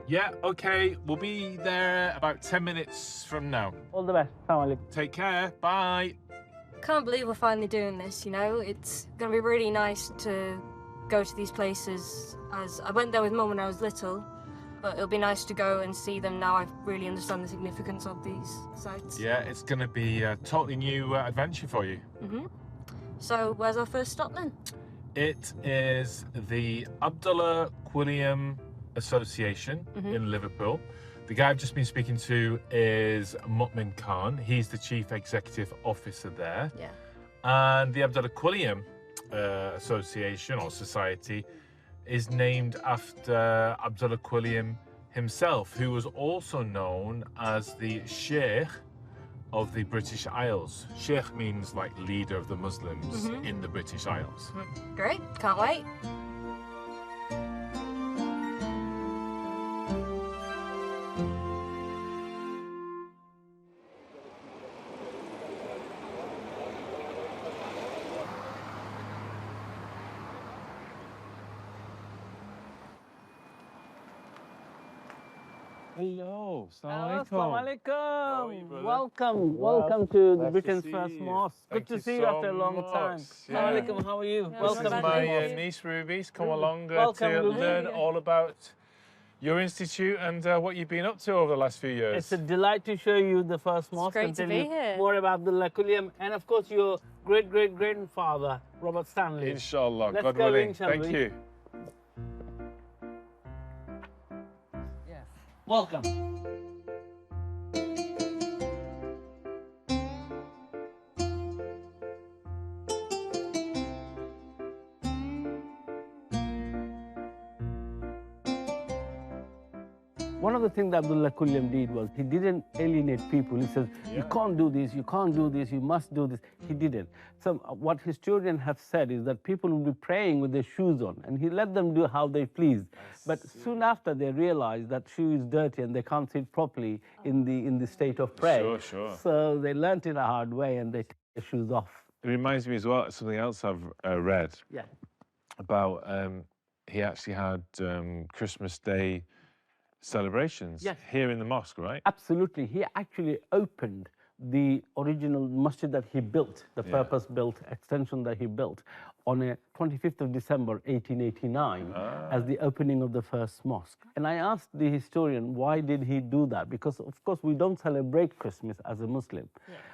Yeah, okay, we'll be there about 10 minutes from now. All the best. Assalamu alaikum. Take care, bye. Can't believe we're finally doing this, you know? It's gonna be really nice to go to these places. As I went there with Mum when I was little, but it'll be nice to go and see them now I really understand the significance of these sites. Yeah, it's gonna be a totally new adventure for you. So, where's our first stop then? It is the Abdullah Quilliam Association in Liverpool. The guy I've just been speaking to is Mu'min Khan. He's the Chief Executive Officer there. Yeah. And the Abdullah Quilliam Association or Society is named after Abdullah Quilliam himself, who was also known as the Sheikh of the British Isles. Sheikh means like leader of the Muslims in the British Isles. Great, can't wait. Hello, Assalamu alaikum. Welcome to the Britain's first mosque. Good to see you after a long time. Assalamu alaikum, how are you? Welcome. This is my niece Ruby's come along to learn all about your institute and what you've been up to over the last few years. It's a delight to show you the first mosque and tell you more about Abdullah Quilliam and of course your great-great-grandfather, Robert Stanley. Inshallah, God willing. Thank you. Welcome. One of the things that Abdullah Quilliam did was he didn't alienate people. He says, you can't do this, you can't do this, you must do this. He didn't. So what historians have said is that people would be praying with their shoes on and he let them do how they pleased. But soon after they realized that shoe is dirty and they can't sit properly in the state of prayer. Sure. So they learnt it a hard way and they took their shoes off. It reminds me as well of something else I've read about he actually had Christmas Day celebrations here in the mosque, right? Absolutely. He actually opened the original masjid that he built, the purpose-built extension that he built on a 25th of December 1889 as the opening of the first mosque. And I asked the historian, why did he do that? Because, of course, we don't celebrate Christmas as a Muslim.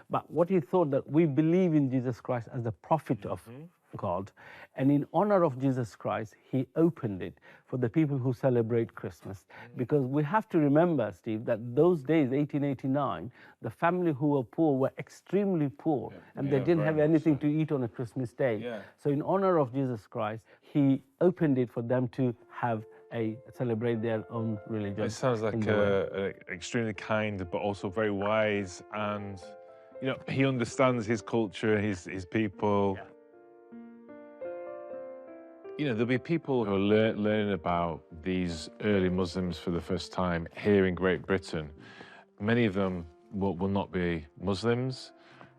But what he thought that we believe in Jesus Christ as the prophet of God. And in honor of Jesus Christ, he opened it for the people who celebrate Christmas. Because we have to remember, Steve, that those days, 1889, the family who were poor were extremely poor and they didn't have anything to eat on a Christmas day. So in honor of Jesus Christ, he opened it for them to have celebrate their own religion. It sounds like an extremely kind, but also very wise, and you know he understands his culture, his people. You know, there'll be people who are learning about these early Muslims for the first time here in Great Britain. Many of them will not be Muslims.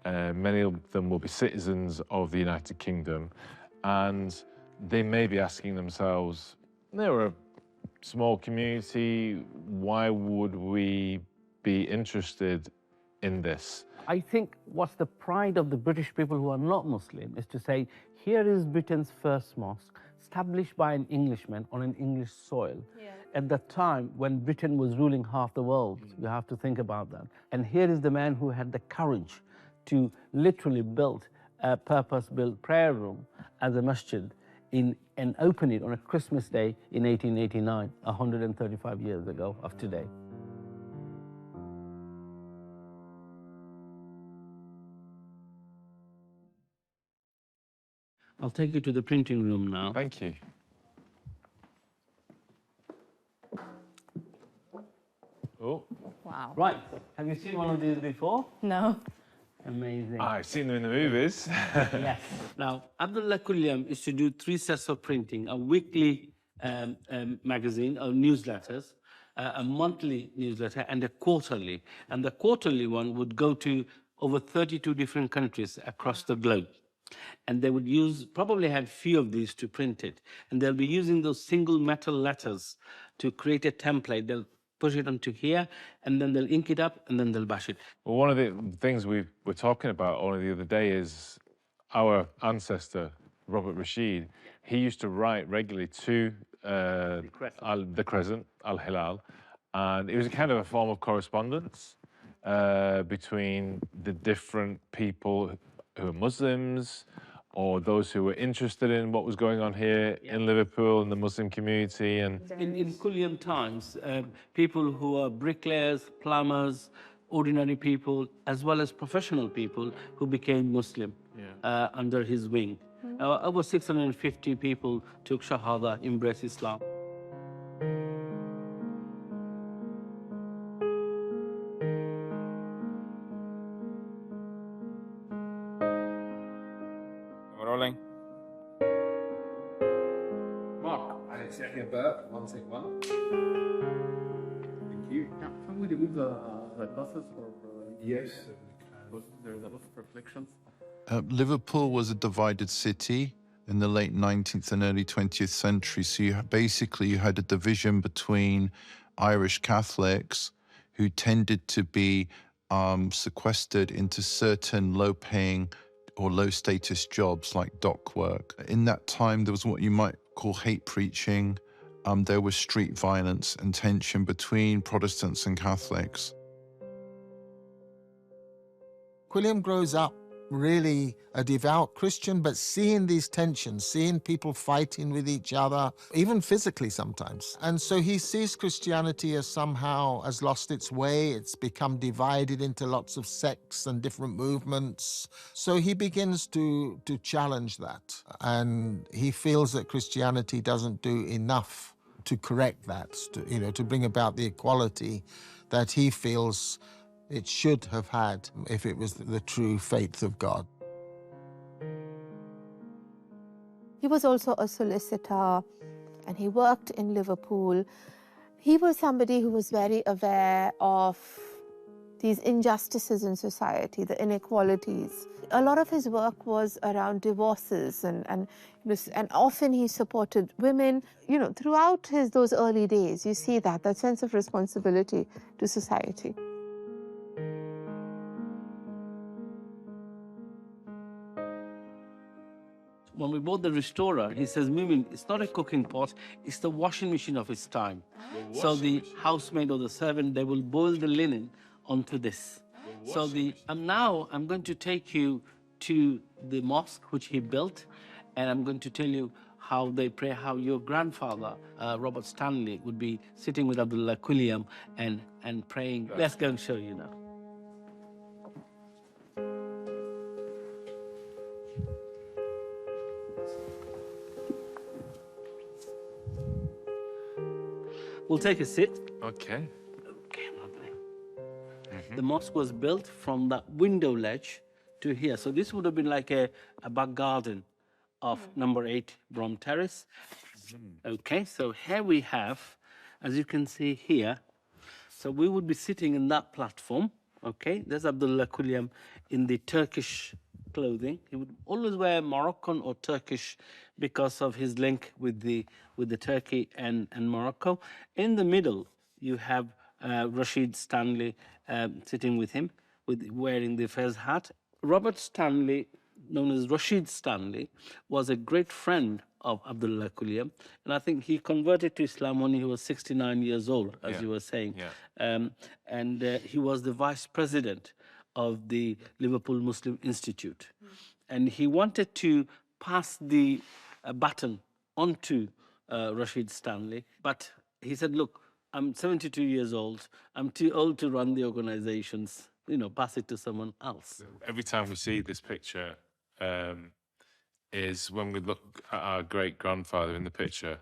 Many of them will be citizens of the United Kingdom, and they may be asking themselves, they're a small community, why would we be interested in this? I think what's the pride of the British people who are not Muslim is to say, here is Britain's first mosque, established by an Englishman on an English soil. At the time when Britain was ruling half the world, you have to think about that. And here is the man who had the courage to literally build a purpose-built prayer room as a masjid and open it on a Christmas day in 1889, 135 years ago of today. I'll take you to the printing room now. Thank you. Oh. Wow. Right. Have you seen one of these before? No. Amazing. I've seen them in the movies. Yes. Now, Abdullah Kouliam is to do 3 sets of printing: a weekly magazine or newsletters, a monthly newsletter, and a quarterly. And the quarterly one would go to over 32 different countries across the globe. And they would probably have few of these to print it. And they'll be using those single metal letters to create a template. They'll push it onto here, and then they'll ink it up, and then they'll bash it. Well, one of the things we were talking about only the other day is our ancestor, Robert Rashid. He used to write regularly to the Crescent, Al-Hilal, and it was a kind of a form of correspondence between the different people who are Muslims or those who were interested in what was going on here in Liverpool in the Muslim community. And in Kouliam times, people who are bricklayers, plumbers, ordinary people, as well as professional people who became Muslim under his wing. Over 650 people took Shahada, embraced Islam. Rolling. Mark, I take a burp. 1, take 1. Thank you. Can we remove the glasses or Yes. there's a lot of reflections? Liverpool was a divided city in the late 19th and early 20th century. So you had a division between Irish Catholics who tended to be sequestered into certain low-paying or low-status jobs like dock work. In that time, there was what you might call hate preaching. There was street violence and tension between Protestants and Catholics. Kouliam grows up really a devout Christian, but seeing these tensions, seeing people fighting with each other, even physically sometimes. And so he sees Christianity as somehow has lost its way. It's become divided into lots of sects and different movements. So he begins to challenge that. And he feels that Christianity doesn't do enough to correct that, to bring about the equality that he feels it should have had if it was the true faith of God. He was also a solicitor, and he worked in Liverpool. He was somebody who was very aware of these injustices in society, the inequalities. A lot of his work was around divorces, and often he supported women. Throughout those early days, you see that sense of responsibility to society. When we bought the restorer, he says, Mumin, it's not a cooking pot, it's the washing machine of its time. So the housemaid or the servant, they will boil the linen onto this. So now I'm going to take you to the mosque which he built, and I'm going to tell you how they pray, how your grandfather, Robert Stanley, would be sitting with Abdullah Kouliam and praying. Let's go and show you now. We'll take a sit. okay. Okay, lovely. The mosque was built from that window ledge to here. So this would have been like a back garden of number 8 Brom Terrace. Okay, so here we have, as you can see here, so we would be sitting in that platform. Okay, there's Abdullah Kouliam in the Turkish clothing. He would always wear Moroccan or Turkish because of his link with the Turkey and Morocco. In the middle, you have Rashid Stanley sitting with him, wearing the fez hat. Robert Stanley, known as Rashid Stanley, was a great friend of Abdullah Kouliam, and I think he converted to Islam when he was 69 years old, as you were saying. And he was the vice president of the Liverpool Muslim Institute. And he wanted to pass the baton onto Rashid Stanley, but he said, look, I'm 72 years old, I'm too old to run the organizations, pass it to someone else. Every time we see this picture is when we look at our great-grandfather in the picture,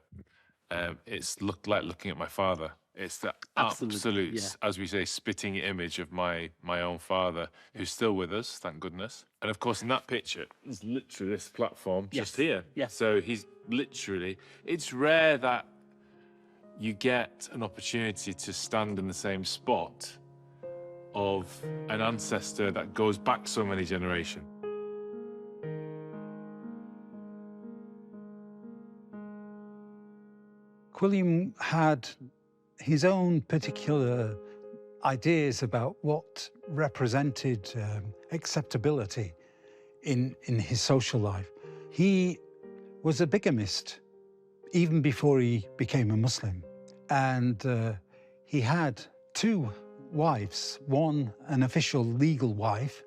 it's like looking at my father. It's the Absolute, absolute, yeah. as we say, spitting image of my own father, who's still with us, thank goodness. And of course, in that picture, is literally this platform just here. Yes. So he's literally, it's rare that you get an opportunity to stand in the same spot of an ancestor that goes back so many generations. Quilliam had his own particular ideas about what represented acceptability in his social life. He was a bigamist even before he became a Muslim. And he had two wives, one an official legal wife,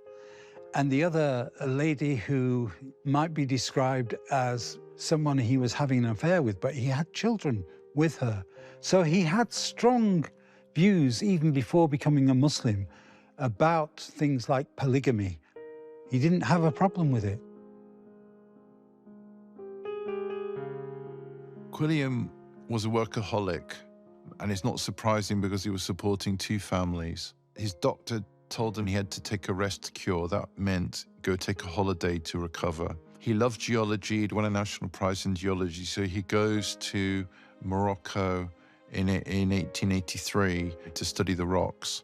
and the other a lady who might be described as someone he was having an affair with, but he had children with her. So he had strong views even before becoming a Muslim about things like polygamy. He didn't have a problem with it. Quilliam was a workaholic, and it's not surprising because he was supporting two families. His doctor told him he had to take a rest cure. That meant go take a holiday to recover. He loved geology. He'd won a national prize in geology, so he goes to Morocco in 1883 to study the rocks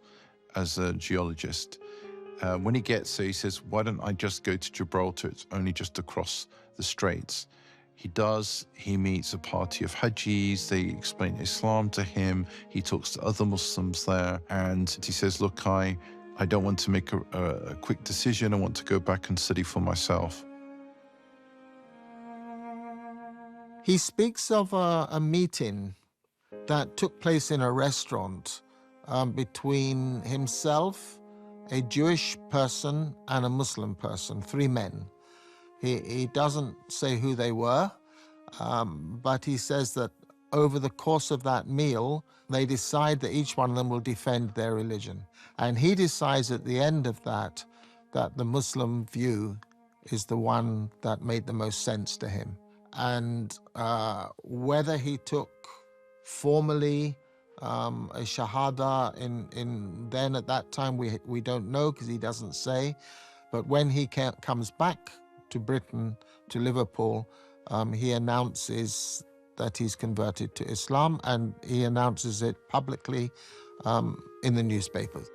as a geologist. When he gets there, he says, why don't I just go to Gibraltar? It's only just across the straits. He does. He meets a party of Hajis. They explain Islam to him. He talks to other Muslims there. And he says, look, I don't want to make a quick decision. I want to go back and study for myself. He speaks of a meeting that took place in a restaurant between himself, a Jewish person, and a Muslim person, three men. He doesn't say who they were, but he says that over the course of that meal, they decide that each one of them will defend their religion. And he decides at the end of that the Muslim view is the one that made the most sense to him. And whether he took formally a shahada then at that time, we don't know because he doesn't say. But when he comes back to Britain, to Liverpool, he announces that he's converted to Islam, and he announces it publicly in the newspapers.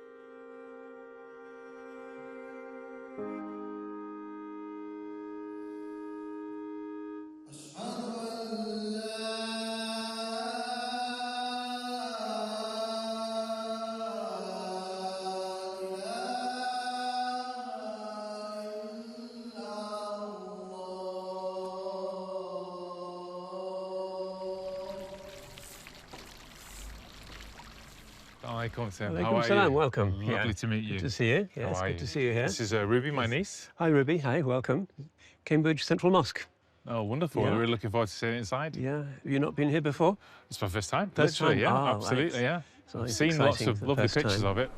Alaikum salam, welcome. Lovely to meet you. Good to see you. Yes, good to see you here. This is Ruby, my niece. Hi, Ruby. Hi, welcome. Cambridge Central Mosque. Oh, wonderful. Yeah. We're really looking forward to seeing it inside. Yeah. Have you not been here before? It's my first time. First Literally, time? yeah, Oh, absolutely, right. yeah. So I've it's seen lots exciting of for the lovely first pictures time. of it.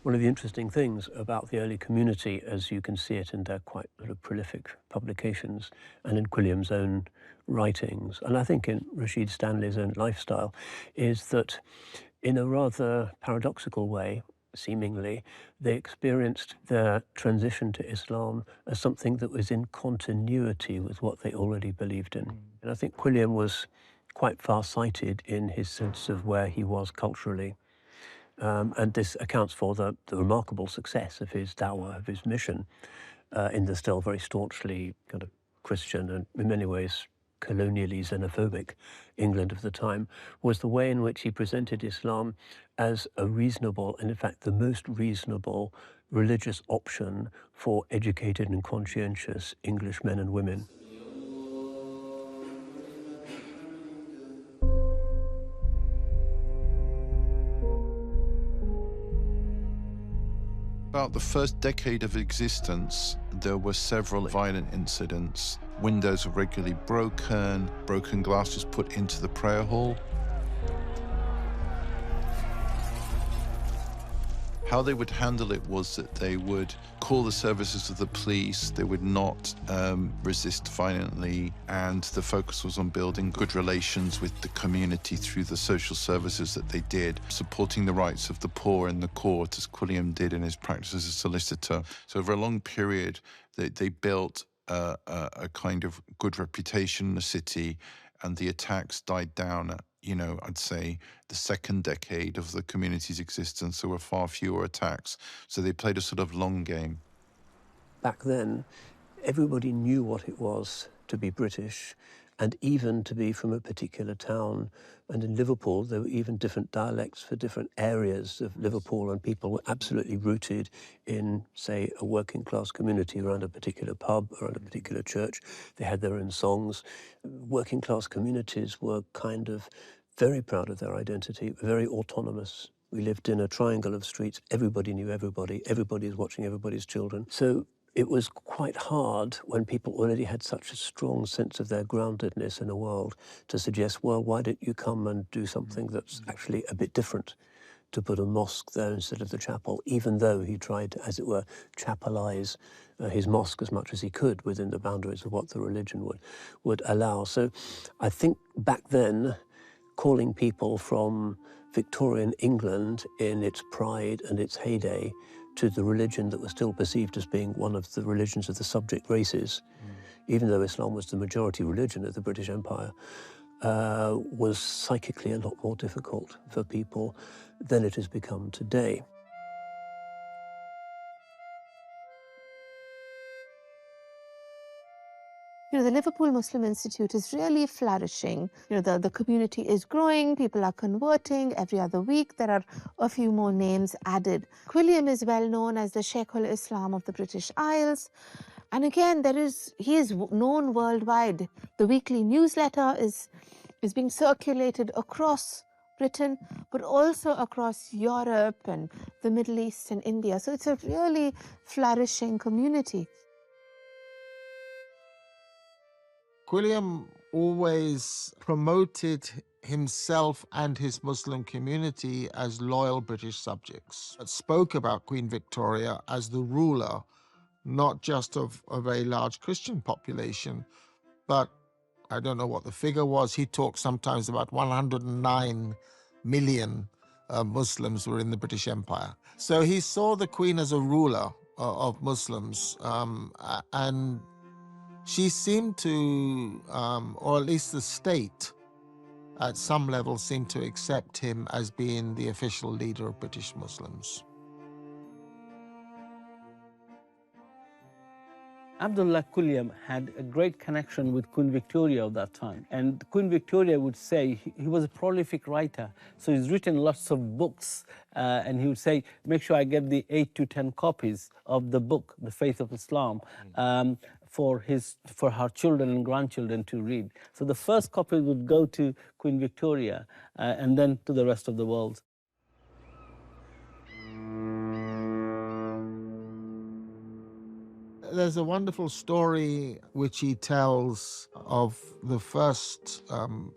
One of the interesting things about the early community, as you can see it in their quite sort of prolific publications and in Quilliam's own writings, and I think in Rashid Stanley's own lifestyle, is that in a rather paradoxical way, seemingly, they experienced their transition to Islam as something that was in continuity with what they already believed in. And I think Quilliam was quite far-sighted in his sense of where he was culturally. And this accounts for the remarkable success of his dawah, of his mission, in the still very staunchly kind of Christian and in many ways colonially xenophobic England of the time, was the way in which he presented Islam as a reasonable, and in fact the most reasonable, religious option for educated and conscientious English men and women. About the first decade of existence, there were several violent incidents. Windows were regularly broken glass was put into the prayer hall. How they would handle it was that they would call the services of the police, they would not resist violently, and the focus was on building good relations with the community through the social services that they did, supporting the rights of the poor in the court, as Quilliam did in his practice as a solicitor. So over a long period, they built a kind of good reputation in the city, and the attacks died down at, I'd say the second decade of the community's existence. There were far fewer attacks. So they played a sort of long game. Back then, everybody knew what it was to be British and even to be from a particular town. And in Liverpool, there were even different dialects for different areas of Liverpool, and people were absolutely rooted in, say, a working class community around a particular pub, around a particular church. They had their own songs. Working class communities were kind of very proud of their identity, very autonomous. We lived in a triangle of streets. Everybody knew everybody. Everybody was watching everybody's children. So it was quite hard when people already had such a strong sense of their groundedness in the world to suggest, well, why don't you come and do something that's actually a bit different, to put a mosque there instead of the chapel, even though he tried to, as it were, chapelize his mosque as much as he could within the boundaries of what the religion would allow. So I think back then, calling people from Victorian England in its pride and its heyday to the religion that was still perceived as being one of the religions of the subject races, even though Islam was the majority religion of the British Empire, was psychically a lot more difficult for people than it has become today. The Liverpool Muslim Institute is really flourishing. The community is growing, people are converting. Every other week there are a few more names added. Quilliam is well known as the Sheikh al-Islam of the British Isles. And again, he is known worldwide. The weekly newsletter is being circulated across Britain, but also across Europe and the Middle East and India. So it's a really flourishing community. Quilliam always promoted himself and his Muslim community as loyal British subjects. Spoke about Queen Victoria as the ruler, not just of a very large Christian population, but I don't know what the figure was. He talked sometimes about 109 million Muslims were in the British Empire. So he saw the Queen as a ruler of Muslims, and she seemed to, or at least the state, at some level seemed to accept him as being the official leader of British Muslims. Abdullah Quilliam had a great connection with Queen Victoria of that time. And Queen Victoria would say he was a prolific writer. So he's written lots of books. And he would say, make sure I get the 8 to 10 copies of the book, The Faith of Islam, for her children and grandchildren to read. So the first copy would go to Queen Victoria and then to the rest of the world. There's a wonderful story which he tells of the first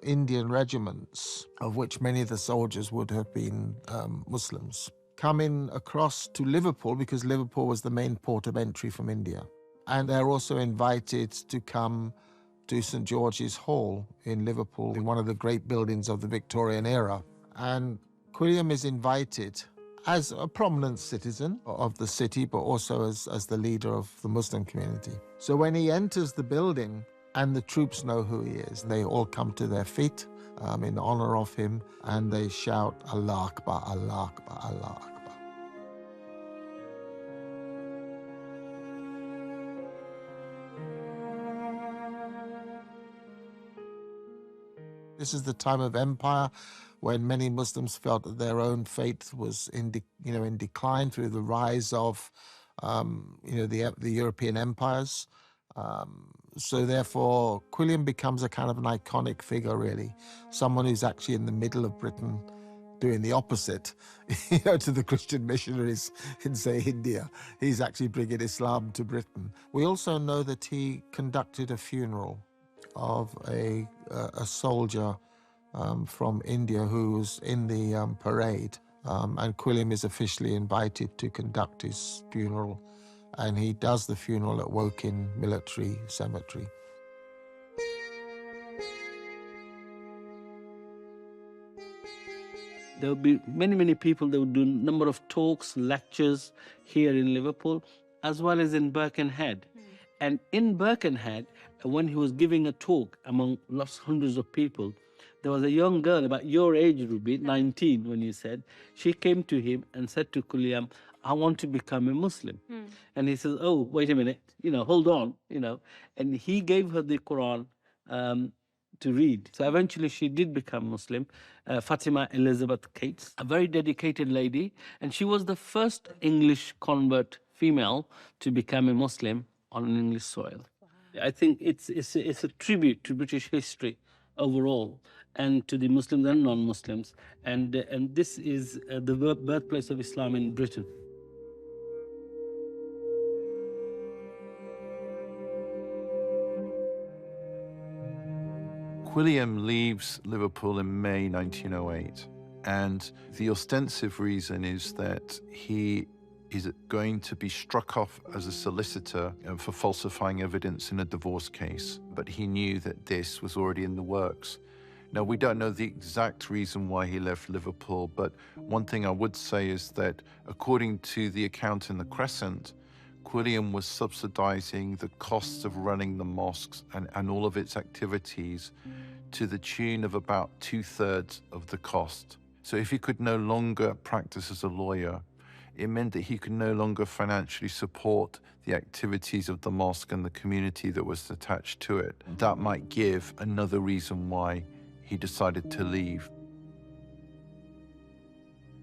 Indian regiments, of which many of the soldiers would have been Muslims, coming across to Liverpool, because Liverpool was the main port of entry from India. And they're also invited to come to St. George's Hall in Liverpool, in one of the great buildings of the Victorian era. And Quilliam is invited as a prominent citizen of the city, but also as the leader of the Muslim community. So when he enters the building, and the troops know who he is, they all come to their feet in honor of him, and they shout, Allah Akbar, Allah Akbar, Allah Akbar. This is the time of empire, when many Muslims felt that their own faith was in decline through the rise of the European empires. So therefore, Quilliam becomes a kind of an iconic figure, really, someone who's actually in the middle of Britain, doing the opposite, to the Christian missionaries in, say, India. He's actually bringing Islam to Britain. We also know that he conducted a funeral of a soldier from India who was in the parade and Quilliam is officially invited to conduct his funeral, and he does the funeral at Woking Military Cemetery. There would be many people that would do a number of talks, lectures here in Liverpool, as well as in Birkenhead. And in Birkenhead, when he was giving a talk among hundreds of people, there was a young girl, about your age, Ruby, 19, when you said, she came to him and said to Quilliam, I want to become a Muslim. And he says, oh, wait a minute, hold on, And he gave her the Quran to read. So eventually she did become Muslim, Fatima Elizabeth Cates, a very dedicated lady. And she was the first English convert female to become a Muslim on English soil. I think it's a tribute to British history overall, and to the Muslims and non-Muslims. And this is the birthplace of Islam in Britain. Quilliam leaves Liverpool in May 1908, and the ostensive reason is that he is going to be struck off as a solicitor for falsifying evidence in a divorce case, but he knew that this was already in the works. Now, we don't know the exact reason why he left Liverpool, but one thing I would say is that according to the account in the Crescent, Quilliam was subsidizing the costs of running the mosques and all of its activities to the tune of about 2/3 of the cost. So if he could no longer practice as a lawyer, it meant that he could no longer financially support the activities of the mosque and the community that was attached to it. That might give another reason why he decided to leave.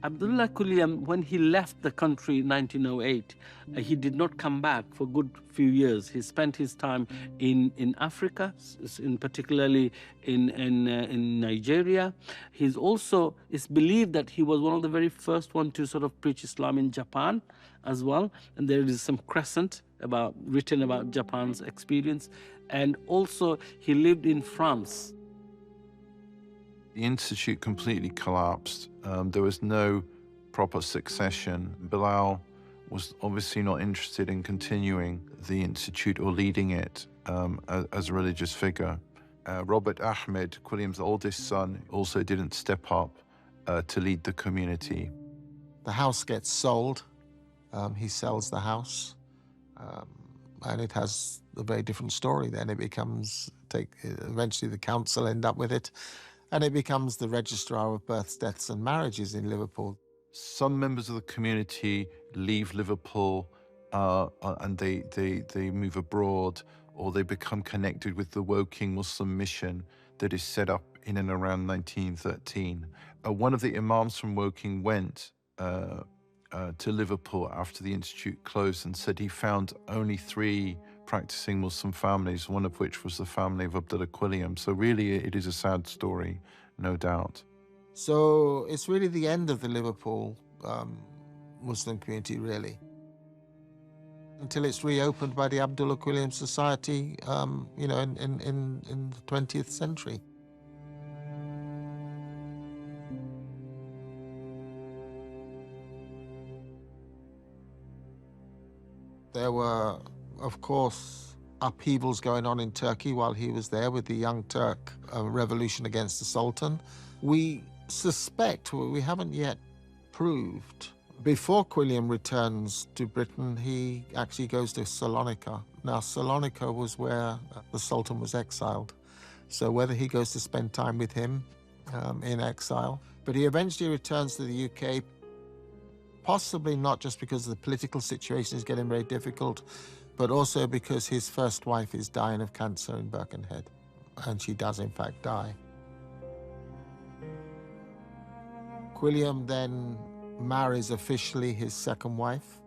Abdullah Quilliam, when he left the country in 1908, he did not come back for a good few years. He spent his time in Africa, particularly in Nigeria. It's believed that he was one of the very first one to sort of preach Islam in Japan as well. And there is some crescent written about Japan's experience. And also he lived in France. The institute completely collapsed. There was no proper succession. Bilal was obviously not interested in continuing the institute or leading it as a religious figure. Robert Ahmed, Quilliam's oldest son, also didn't step up to lead the community. The house gets sold. He sells the house. And it has a very different story then. It becomes, eventually the council end up with it. And it becomes the registrar of births, deaths and marriages in Liverpool. Some members of the community leave Liverpool and they move abroad, or they become connected with the Woking Muslim mission that is set up in and around 1913. One of the imams from Woking went to Liverpool after the institute closed and said he found only 3 practicing Muslim families, one of which was the family of Abdullah Quilliam. So really it is a sad story, no doubt. So it's really the end of the Liverpool Muslim community, really, until it's reopened by the Abdullah Quilliam Society, in the 20th century. There were, of course, upheavals going on in Turkey while he was there with the Young Turk revolution against the Sultan. We suspect, we haven't yet proved, before Quilliam returns to Britain, he actually goes to Salonika. Now, Salonika was where the Sultan was exiled. So whether he goes to spend time with him in exile, but he eventually returns to the UK, possibly not just because the political situation is getting very difficult, but also because his first wife is dying of cancer in Birkenhead, and she does in fact die. Quilliam then marries officially his second wife,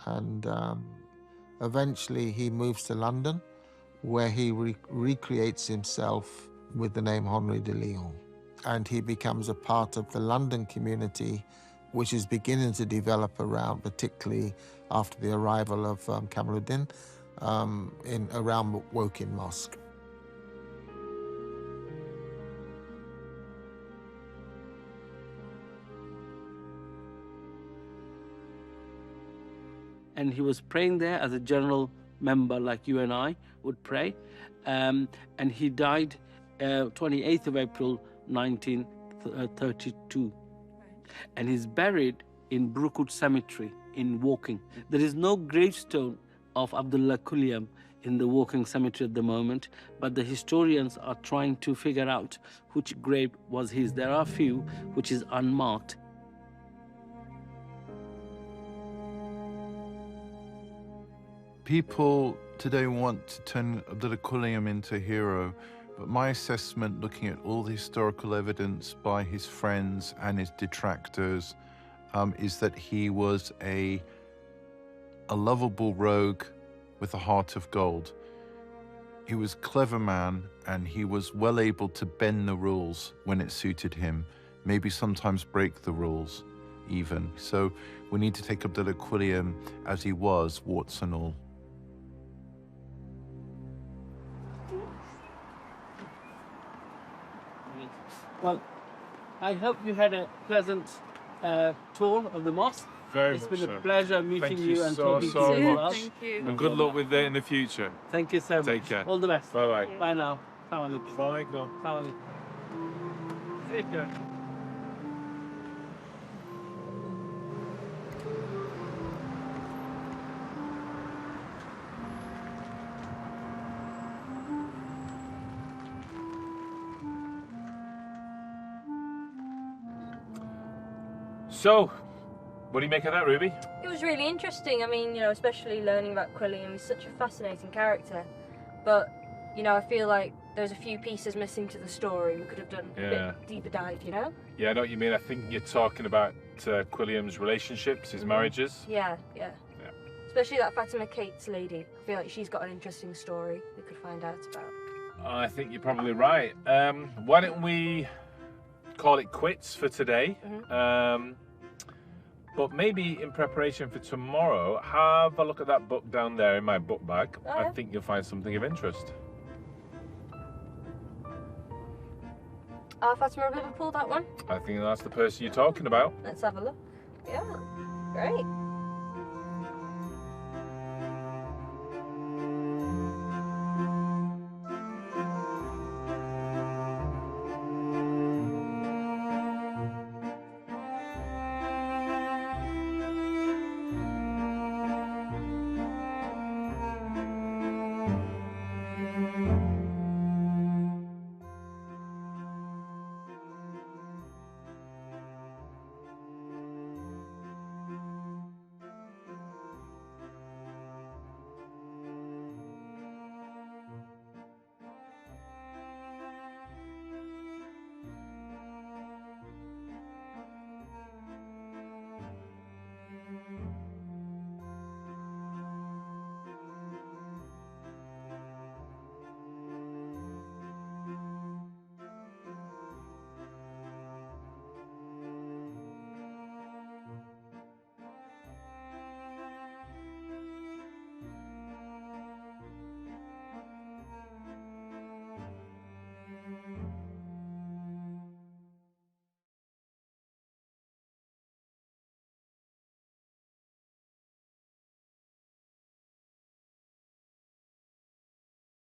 and eventually he moves to London, where he recreates himself with the name Henry de Lyon. And he becomes a part of the London community, which is beginning to develop around, particularly after the arrival of Kamaluddin, around Woking Mosque. and he was praying there as a general member like you and I would pray. And he died 28th of April 1932. And he's buried in Brookwood Cemetery in Woking. There is no gravestone of Abdullah Kouliam in the Woking Cemetery at the moment, but the historians are trying to figure out which grave was his. There are a few which is unmarked. People today want to turn Abdullah Kouliam into a hero, but my assessment, looking at all the historical evidence by his friends and his detractors, is that he was a lovable rogue with a heart of gold. He was a clever man, and he was well able to bend the rules when it suited him, maybe sometimes break the rules even. So we need to take Abdullah Kouliam as he was, warts and all. Well, I hope you had a pleasant tour of the mosque. Very It's much been a so. pleasure meeting Thank you and so, talking so to you. much. Thank you. And good luck with it in the future. Thank you so much. Take care. All the best. Bye-bye. Bye now. Assalamu alaikum. Bye, go. Assalamu alaikum. Take care. So, what do you make of that, Ruby? It was really interesting. I mean, you know, especially learning about Quilliam. He's such a fascinating character. But, you know, I feel like there's a few pieces missing to the story. We could have done a bit deeper dive, you know? Yeah, I know what you mean. I think you're talking about Quilliam's relationships, his marriages. Yeah. Especially that Fatima Cates lady. I feel like she's got an interesting story we could find out about. I think you're probably right. Why don't we call it quits for today? But maybe in preparation for tomorrow, have a look at that book down there in my book bag. Oh, I yeah. think you'll find something of interest. Fatima of Liverpool, that one? I think that's the person you're talking about. Let's have a look. Yeah, great.